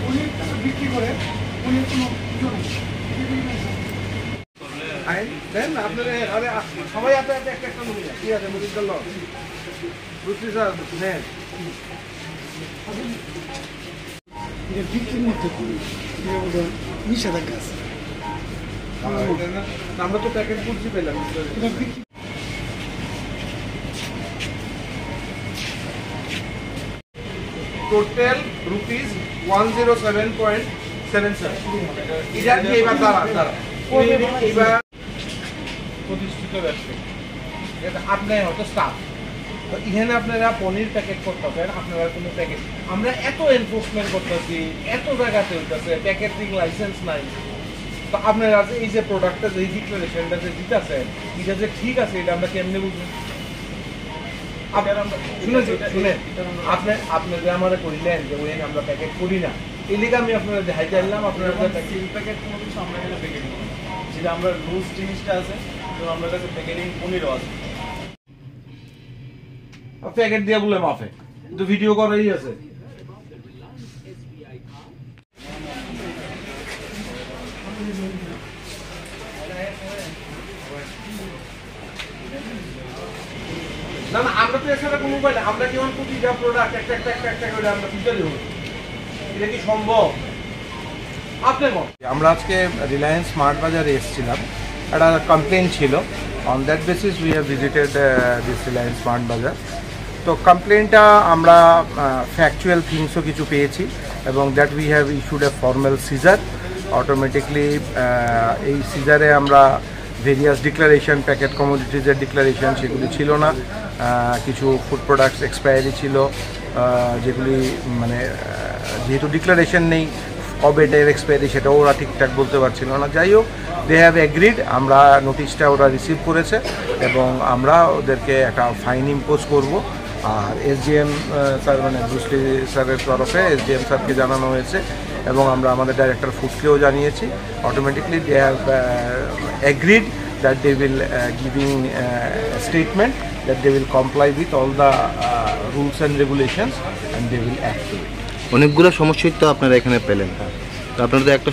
উনি বিক্রি করে উনি কোনো দেন আপনারা সবাই একটা একটা মুড়ি ঠিক আছে মুড়ির জন্য বুঝছি স্যার নেন বিক্রির মধ্যে নিষেধাজ্ঞা আছে আমরা তো প্যাকেট করছি পেলাম টোটাল রুপিস 107.77 এটা কি এবার দাঁড়া এবার প্রতিষ্ঠিত ব্যবসা এটা আপনি হয়তো স্টাফ তো এখানে আপনারা পনির প্যাকেট করতেছেন আপনারা কোনো প্যাকেট আমরা এত এনফোর্সমেন্ট করতেছি এত জায়গাতে হইতেছে প্যাকেটিং লাইসেন্স নাই তো আপনারা এই যে প্রোডাক্টটা যে ডিক্লারেশনটা যে দিতেছেন এটা যে ঠিক আছে এটা আমরা কেমনে বুঝবো শুনে আপনি যে আমরা করিলেন যে ওই আমরা প্যাকেট করি না এই লিগে আমি আপনারা দেখাই চাইলাম আপনারা প্যাকেট কোনো কিছু আমরা এখানে প্যাকেটিং করি না যেটা আমরা লুজ জিনিসটা আছে তো আমরা কাছে প্যাকেটিং পনিরও আছে প্যাকেট দিয়ে বলে মাফে তো ভিডিও করাই আছে না না আমরা তো এছাড়া কোনো উপায় না আমরা কেমন প্রতিটা প্রোডাক্ট একটা করে আমরা তুলতে দেবো এটা কি সম্ভব আপনার মত আমরা আজকে রিলায়েন্স স্মার্ট বাজারে এসেছিলাম একটা কমপ্লেন ছিল on that basis we have visited this Reliance smart Bazaar তো কমপ্লেনটা আমরা ফ্যাকচুয়াল থিংসও কিছু পেয়েছি এবং that we have issued a formal seizure automatically এই সিজারে আমরা ভেরিয়াস ডিক্লারেশন প্যাকেট কমোডিটিজের ডিক্লারেশন সেগুলি ছিল না কিছু ফুড প্রোডাক্টস এক্সপায়ারি ছিল যেগুলি মানে যেহেতু ডিক্লারেশন নেই কবে এটার এক্সপায়ারি সেটাও ওরা ঠিকঠাক বলতে পারছিল না যাই হোক দে হ্যাভ এগ্রিড আমরা নোটিশটা ওরা রিসিভ করেছে এবং আমরা ওদেরকে একটা ফাইন ইম্পোজ করব আর এসডিএম স্যার মানে ব্রুসলি স্যারের তরফে এসডিএম স্যারকে জানানো হয়েছে এবং আমরা আমাদের ডাইরেক্টর ফুডকেও জানিয়েছি automatically they have agreed that they will giving statement that they will comply with all the rules and regulations and they will act to it অনেকগুলো সমস্যাই তো আপনারা এখানে পেলেন তো আপনারা তো একটা